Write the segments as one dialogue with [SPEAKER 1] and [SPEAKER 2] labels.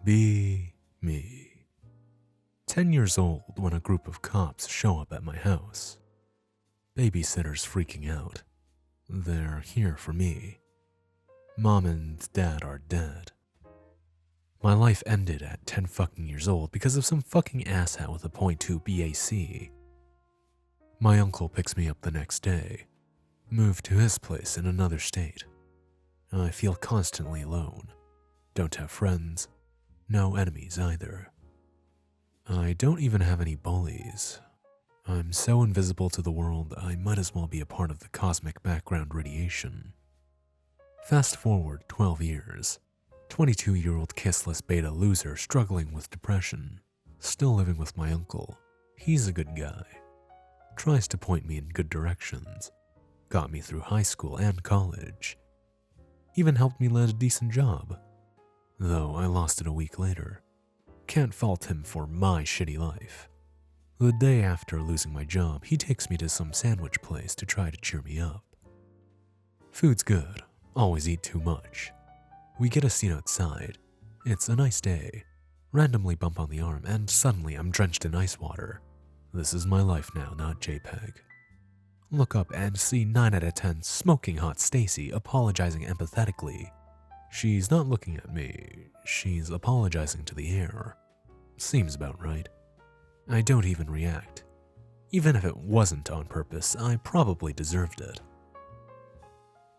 [SPEAKER 1] Be me. 10 years old when a group of cops show up at my house. Babysitter's freaking out. They're here for me. Mom and Dad are dead. My life ended at 10 fucking years old because of some fucking asshat with a .2 BAC. My uncle picks me up the next day. Moved to his place in another state. I feel constantly alone. Don't have friends. No enemies either. I don't even have any bullies. I'm so invisible to the world, I might as well be a part of the cosmic background radiation. Fast forward 12 years. 22-year-old kissless beta loser struggling with depression. Still living with my uncle. He's a good guy. Tries to point me in good directions. Got me through high school and college. Even helped me land a decent job. Though I lost it a week later. Can't fault him for my shitty life. The day after losing my job, he takes me to some sandwich place to try to cheer me up. Food's good. Always eat too much. We get a seat outside. It's a nice day. Randomly bump on the arm and suddenly I'm drenched in ice water. This is my life now, not JPEG. Look up and see 9 out of 10 smoking hot Stacy apologizing empathetically. She's not looking at me. She's apologizing to the air. Seems about right. I don't even react. Even if it wasn't on purpose, I probably deserved it.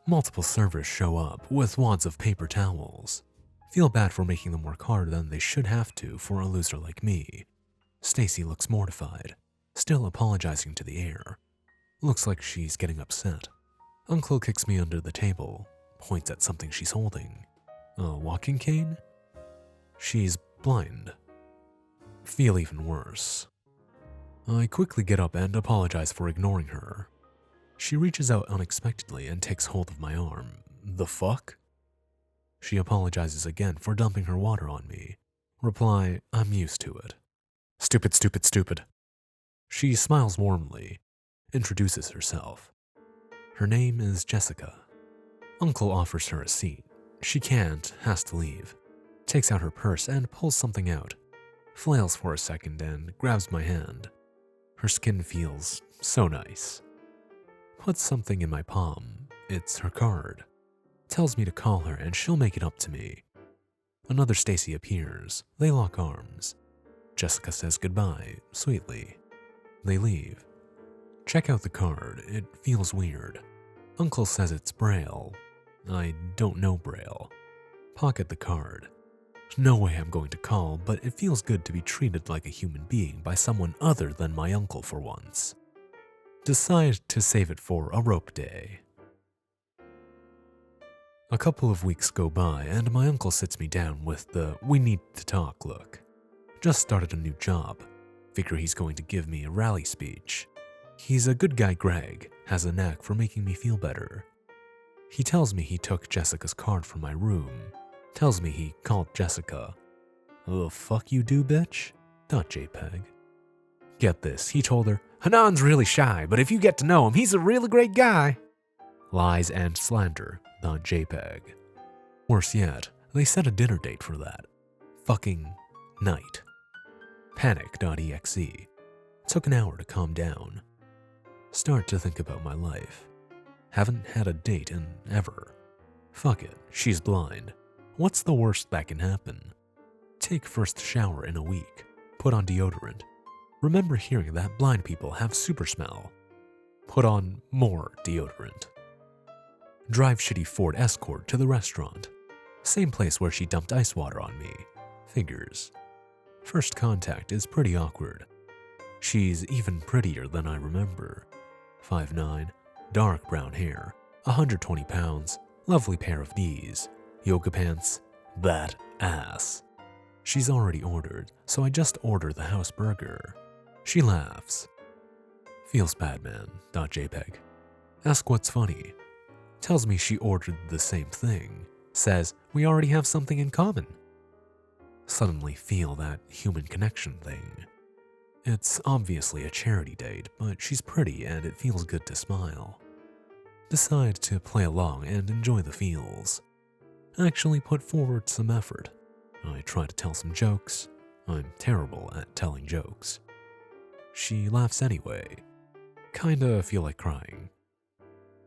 [SPEAKER 1] Multiple servers show up with wads of paper towels. Feel bad for making them work harder than they should have to for a loser like me. Stacy looks mortified, still apologizing to the air. Looks like she's getting upset. Uncle kicks me under the table, points at something she's holding. A walking cane? She's blind. Feel even worse. I quickly get up and apologize for ignoring her. She reaches out unexpectedly and takes hold of my arm. The fuck? She apologizes again for dumping her water on me. Reply, I'm used to it. Stupid, stupid, stupid. She smiles warmly, introduces herself. Her name is Jessica. Uncle offers her a seat. She can't, has to leave. Takes out her purse and pulls something out. Flails for a second and grabs my hand. Her skin feels so nice. Puts something in my palm. It's her card. Tells me to call her and she'll make it up to me. Another Stacy appears. They lock arms. Jessica says goodbye, sweetly. They leave. Check out the card. It feels weird. Uncle says it's Braille. I don't know Braille. Pocket the card. No way I'm going to call, but it feels good to be treated like a human being by someone other than my uncle for once. Decide to save it for a rope day. A couple of weeks go by and my uncle sits me down with the "we need to talk" look. Just started a new job. Figure he's going to give me a rally speech. He's a good guy, Greg, has a knack for making me feel better. He tells me he took Jessica's card from my room. Tells me he called Jessica. The fuck you do, bitch? .jpg. Get this, he told her, Hanan's really shy, but if you get to know him, he's a really great guy. Lies and slander. .jpg. Worse yet, they set a dinner date for that. Fucking night. Panic.exe. Took an hour to calm down. Start to think about my life. Haven't had a date in ever. Fuck it, she's blind. What's the worst that can happen? Take first shower in a week. Put on deodorant. Remember hearing that blind people have super smell. Put on more deodorant. Drive shitty Ford Escort to the restaurant. Same place where she dumped ice water on me. Figures. First contact is pretty awkward. She's even prettier than I remember. 5'9", dark brown hair, 120 pounds, lovely pair of knees, yoga pants, that ass. She's already ordered, so I just order the house burger. She laughs. Feels bad, man. .jpg. Ask what's funny. Tells me she ordered the same thing. Says we already have something in common. Suddenly feel that human connection thing. It's obviously a charity date, but she's pretty and it feels good to smile. Decide to play along and enjoy the feels. Actually put forward some effort. I try to tell some jokes. I'm terrible at telling jokes. She laughs anyway. Kinda feel like crying.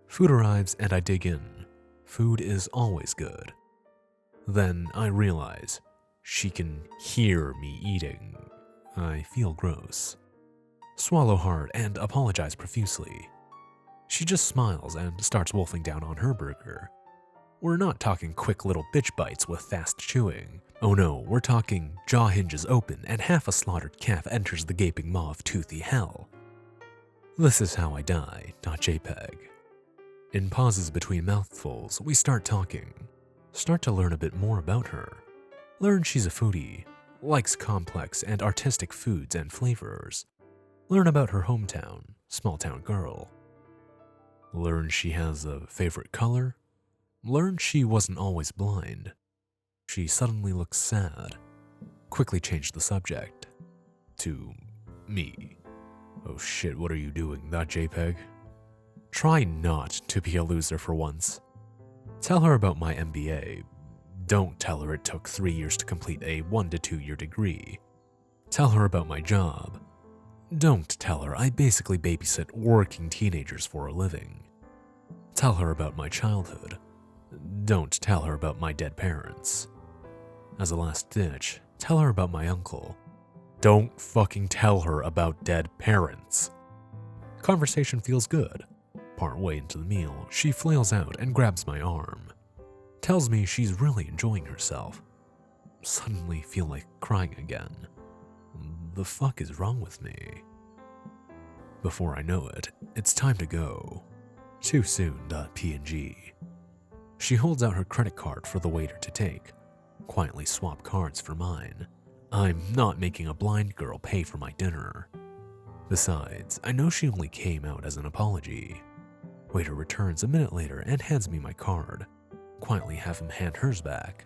[SPEAKER 1] Food arrives and I dig in. Food is always good. Then I realize she can hear me eating. I feel gross. Swallow hard and apologize profusely. She just smiles and starts wolfing down on her burger. We're not talking quick little bitch bites with fast chewing. Oh no, we're talking jaw hinges open and half a slaughtered calf enters the gaping maw of toothy hell. This is how I die, not JPEG. In pauses between mouthfuls, we start talking. Start to learn a bit more about her. Learn she's a foodie, likes complex and artistic foods and flavors. Learn about her hometown, small town girl. Learn she has a favorite color. Learn she wasn't always blind. She suddenly looks sad. Quickly change the subject to me. Oh shit, what are you doing, that JPEG? Try not to be a loser for once. Tell her about my MBA. Don't tell her it took 3 years to complete a 1 to 2 year degree. Tell her about my job. Don't tell her I basically babysit working teenagers for a living. Tell her about my childhood. Don't tell her about my dead parents. As a last ditch, tell her about my uncle. Don't fucking tell her about dead parents. Conversation feels good. Partway into the meal, she flails out and grabs my arm. Tells me she's really enjoying herself. Suddenly feel like crying again. The fuck is wrong with me? Before I know it, it's time to go. Too soon.png. She holds out her credit card for the waiter to take. Quietly swap cards for mine. I'm not making a blind girl pay for my dinner. Besides, I know she only came out as an apology. Waiter returns a minute later and hands me my card. Quietly have him hand hers back.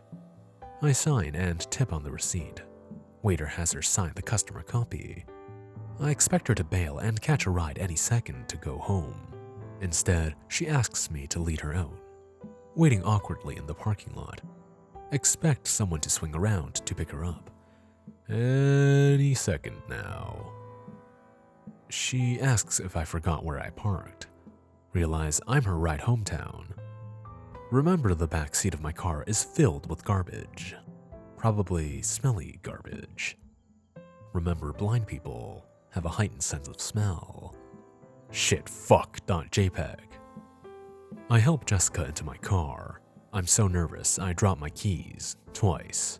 [SPEAKER 1] I sign and tip on the receipt. Waiter has her sign the customer copy. I expect her to bail and catch a ride any second to go home. Instead, she asks me to lead her out. Waiting awkwardly in the parking lot. Expect someone to swing around to pick her up. Any second now. She asks if I forgot where I parked. Realize I'm her ride hometown. Remember the back seat of my car is filled with garbage. Probably smelly garbage. Remember blind people have a heightened sense of smell. Shit, fuck.jpg. I help Jessica into my car. I'm so nervous I drop my keys twice.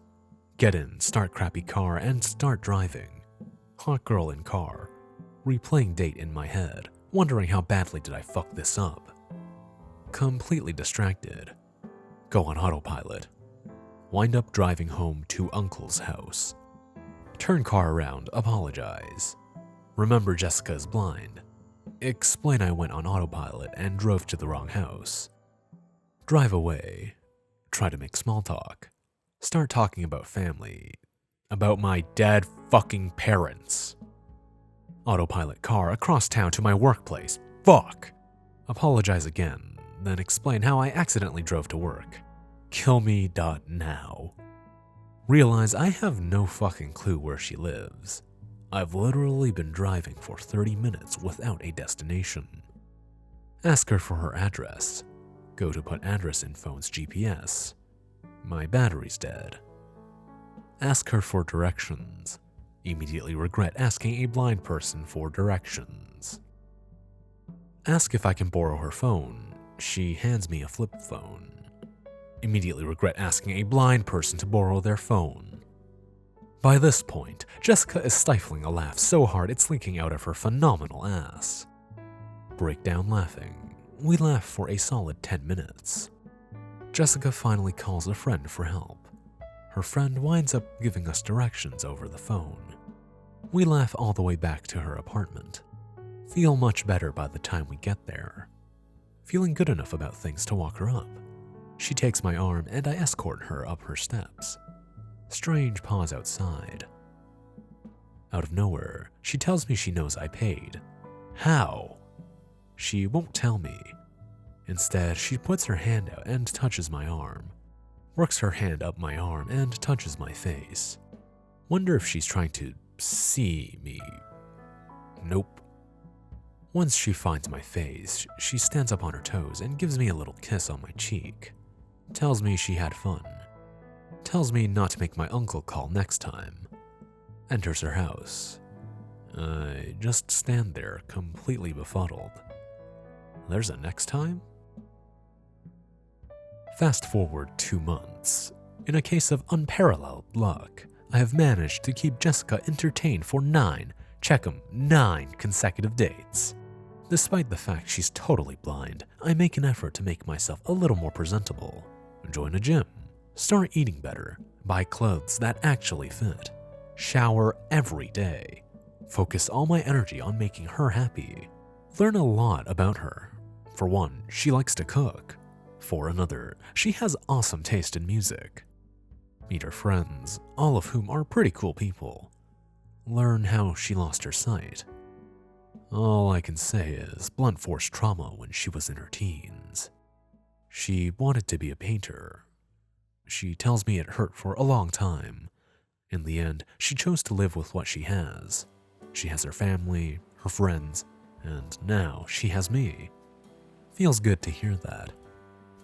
[SPEAKER 1] Get in, start crappy car, and start driving. Hot girl in car. Replaying date in my head, wondering how badly did I fuck this up. Completely distracted. Go on autopilot. Wind up driving home to uncle's house. Turn car around, apologize. Remember Jessica is blind. Explain I went on autopilot and drove to the wrong house. Drive away. Try to make small talk. Start talking about family. About my dead fucking parents. Autopilot car across town to my workplace. Fuck! Apologize again, then explain how I accidentally drove to work. Kill me now. Realize I have no fucking clue where she lives. I've literally been driving for 30 minutes without a destination. Ask her for her address. Go to put address in phone's GPS. My battery's dead. Ask her for directions. Immediately regret asking a blind person for directions. Ask if I can borrow her phone. She hands me a flip phone. Immediately regret asking a blind person to borrow their phone. By this point, Jessica is stifling a laugh so hard it's leaking out of her phenomenal ass. Break down laughing. We laugh for a solid 10 minutes. Jessica finally calls a friend for help. Her friend winds up giving us directions over the phone. We laugh all the way back to her apartment. Feel much better by the time we get there. Feeling good enough about things to walk her up. She takes my arm and I escort her up her steps. Strange pause outside. Out of nowhere, she tells me she knows I paid. How? She won't tell me. Instead, she puts her hand out and touches my arm. Works her hand up my arm and touches my face. Wonder if she's trying to see me. Nope. Once she finds my face, she stands up on her toes and gives me a little kiss on my cheek. Tells me she had fun. Tells me not to make my uncle call next time. Enters her house. I just stand there, completely befuddled. There's a next time? Fast forward 2 months. In a case of unparalleled luck, I have managed to keep Jessica entertained for 9 consecutive dates. Despite the fact she's totally blind, I make an effort to make myself a little more presentable. Join a gym, start eating better, buy clothes that actually fit, shower every day, focus all my energy on making her happy, learn a lot about her. For one, she likes to cook. For another, she has awesome taste in music. Meet her friends, all of whom are pretty cool people. Learn how she lost her sight. All I can say is blunt force trauma when she was in her teens. She wanted to be a painter. She tells me it hurt for a long time. In the end, she chose to live with what she has. She has her family, her friends, and now she has me. Feels good to hear that.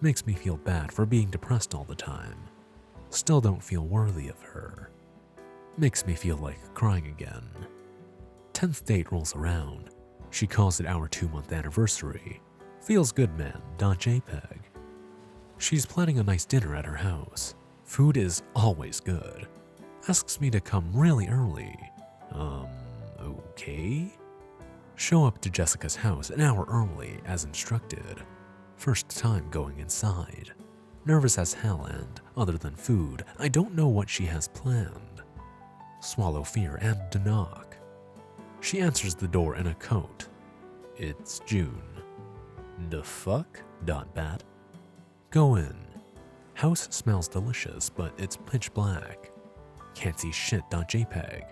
[SPEAKER 1] Makes me feel bad for being depressed all the time. Still don't feel worthy of her. Makes me feel like crying again. 10th date rolls around. She calls it our 2-month anniversary. Feels good man.jpg. She's planning a nice dinner at her house. Food is always good. Asks me to come really early. Okay? Show up to Jessica's house an hour early as instructed. First time going inside. Nervous as hell and, other than food, I don't know what she has planned. Swallow fear and knock. She answers the door in a coat. It's June. The fuck? Bat. Go in. House smells delicious, but it's pitch black. Can't see shit.jpg.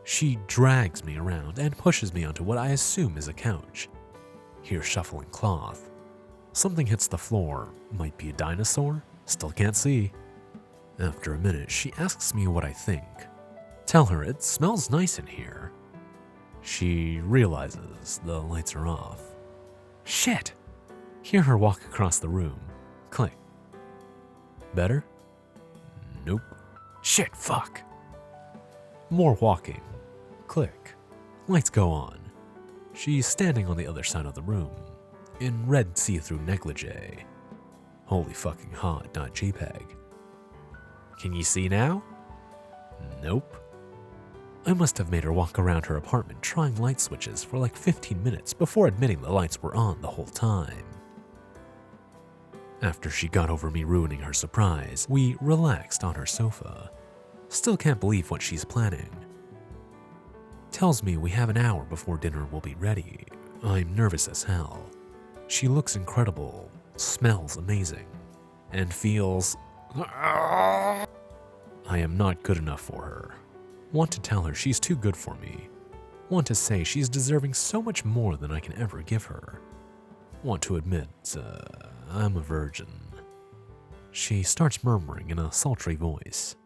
[SPEAKER 1] She drags me around and pushes me onto what I assume is a couch. Hear shuffling cloth. Something hits the floor. Might be a dinosaur? Still can't see. After a minute, she asks me what I think. Tell her it smells nice in here. She realizes the lights are off. Shit! Hear her walk across the room. Click. Better? Nope. Shit, fuck. More walking. Click. Lights go on. She's standing on the other side of the room, in red see-through negligee. Holy fucking hot.jpg. Can you see now? Nope. I must have made her walk around her apartment trying light switches for like 15 minutes before admitting the lights were on the whole time. After she got over me ruining her surprise, we relaxed on her sofa. Still can't believe what she's planning. Tells me we have an hour before dinner will be ready. I'm nervous as hell. She looks incredible, smells amazing, and feels... I am not good enough for her. Want to tell her she's too good for me. Want to say she's deserving so much more than I can ever give her. Want to admit, I'm a virgin. She starts murmuring in a sultry voice.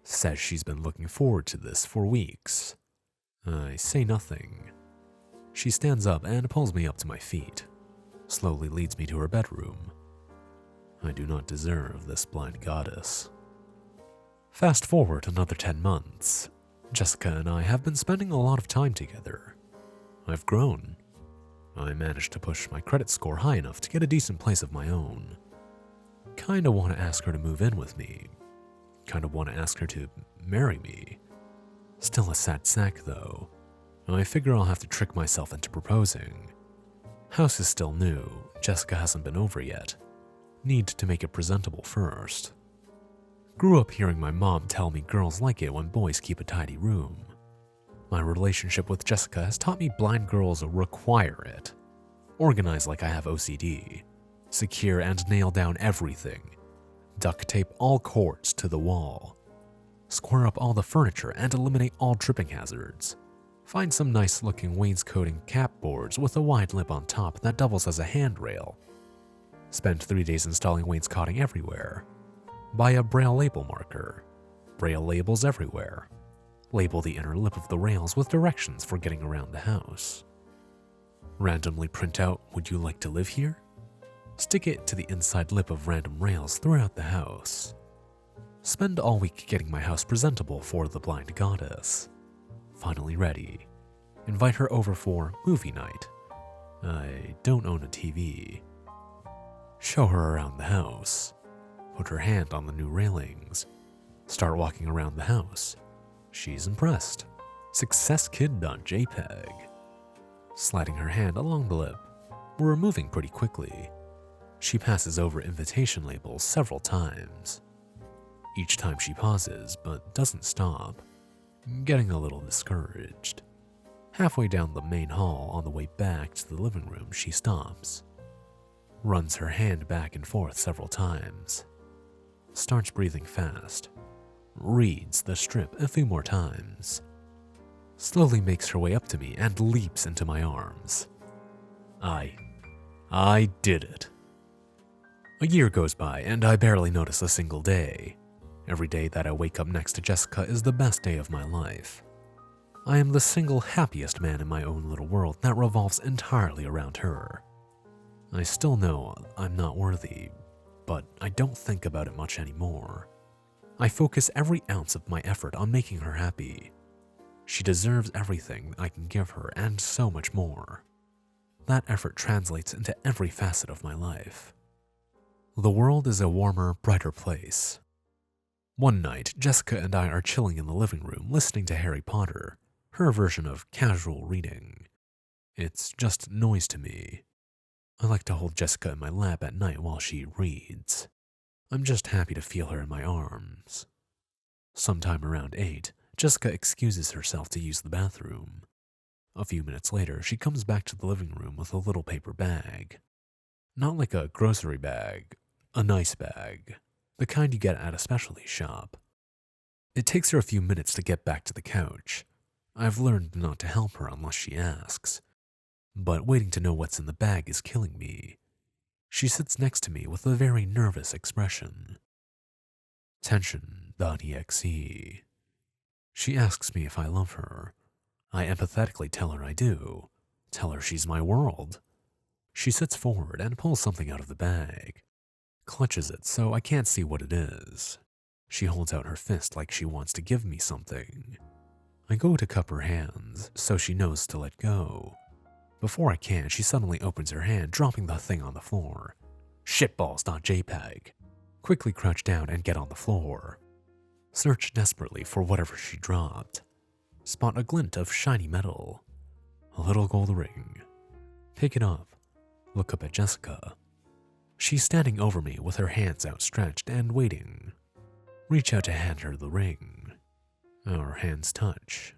[SPEAKER 1] Says she's been looking forward to this for weeks. I say nothing. She stands up and pulls me up to my feet. Slowly leads me to her bedroom. I do not deserve this blind goddess. Fast forward another 10 months. Jessica and I have been spending a lot of time together. I've grown. I managed to push my credit score high enough to get a decent place of my own. Kinda want to ask her to move in with me. Kinda want to ask her to marry me. Still a sad sack though. I figure I'll have to trick myself into proposing. House is still new, Jessica hasn't been over yet. Need to make it presentable first. Grew up hearing my mom tell me girls like it when boys keep a tidy room. My relationship with Jessica has taught me blind girls require it. Organize like I have OCD. Secure and nail down everything. Duct tape all cords to the wall. Square up all the furniture and eliminate all tripping hazards. Find some nice looking wainscoting cap boards with a wide lip on top that doubles as a handrail. Spend 3 days installing wainscoting everywhere. Buy a braille label marker. Braille labels everywhere. Label the inner lip of the rails with directions for getting around the house. Randomly print out, "Would you like to live here?" Stick it to the inside lip of random rails throughout the house. Spend all week getting my house presentable for the blind goddess. Finally ready. Invite her over for movie night. I don't own a TV. Show her around the house. Put her hand on the new railings. Start walking around the house. She's impressed. Success kid.jpg. Sliding her hand along the lip. We're moving pretty quickly. She passes over invitation labels several times. Each time she pauses, but doesn't stop. Getting a little discouraged. Halfway down the main hall on the way back to the living room, she stops. Runs her hand back and forth several times. Starts breathing fast. Reads the strip a few more times. Slowly makes her way up to me and leaps into my arms. I did it. A year goes by and I barely notice a single day. Every day that I wake up next to Jessica is the best day of my life. I am the single happiest man in my own little world that revolves entirely around her. I still know I'm not worthy, but I don't think about it much anymore. I focus every ounce of my effort on making her happy. She deserves everything I can give her and so much more. That effort translates into every facet of my life. The world is a warmer, brighter place. One night, Jessica and I are chilling in the living room listening to Harry Potter, her version of casual reading. It's just noise to me. I like to hold Jessica in my lap at night while she reads. I'm just happy to feel her in my arms. Sometime around 8, Jessica excuses herself to use the bathroom. A few minutes later, she comes back to the living room with a little paper bag. Not like a grocery bag, a nice bag, the kind you get at a specialty shop. It takes her a few minutes to get back to the couch. I've learned not to help her unless she asks, but waiting to know what's in the bag is killing me. She sits next to me with a very nervous expression. Tension.exe. She asks me if I love her. I empathetically tell her I do. Tell her she's my world. She sits forward and pulls something out of the bag. Clutches it so I can't see what it is. She holds out her fist like she wants to give me something. I go to cup her hands so she knows to let go. Before I can, she suddenly opens her hand, dropping the thing on the floor. Shitballs.jpg. Quickly crouch down and get on the floor. Search desperately for whatever she dropped. Spot a glint of shiny metal. A little gold ring. Pick it up. Look up at Jessica. She's standing over me with her hands outstretched and waiting. Reach out to hand her the ring. Our hands touch.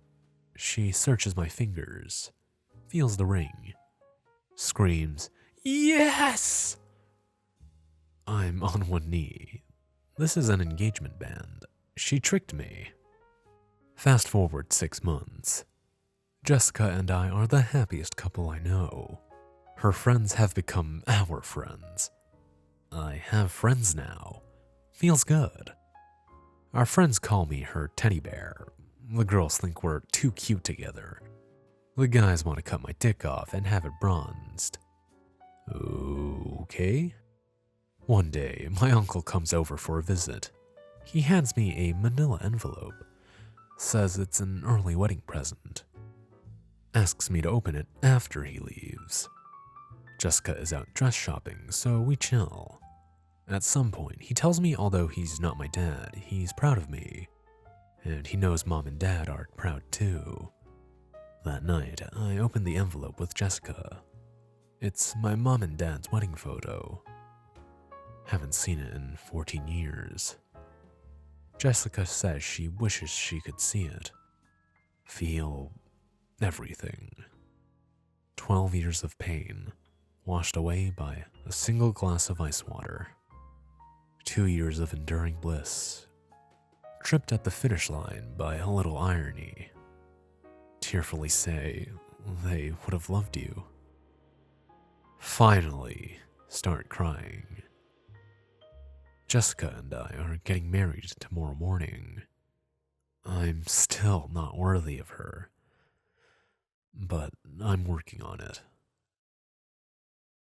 [SPEAKER 1] She searches my fingers. Feels the ring. Screams, "Yes!" I'm on one knee. This is an engagement band. She tricked me. Fast forward 6 months. Jessica and I are the happiest couple I know. Her friends have become our friends. I have friends now. Feels good. Our friends call me her teddy bear. The girls think we're too cute together. The guys want to cut my dick off and have it bronzed. Okay. One day, my uncle comes over for a visit. He hands me a manila envelope. Says it's an early wedding present. Asks me to open it after he leaves. Jessica is out dress shopping, so we chill. At some point, he tells me although he's not my dad, he's proud of me. And he knows mom and dad are proud too. That night, I opened the envelope with Jessica. It's my mom and dad's wedding photo. Haven't seen it in 14 years. Jessica says she wishes she could see it. Feel everything. 12 years of pain, washed away by a single glass of ice water. 2 years of enduring bliss, tripped at the finish line by a little irony. Tearfully say they would have loved you. Finally, start crying. Jessica and I are getting married tomorrow morning. I'm still not worthy of her, but I'm working on it.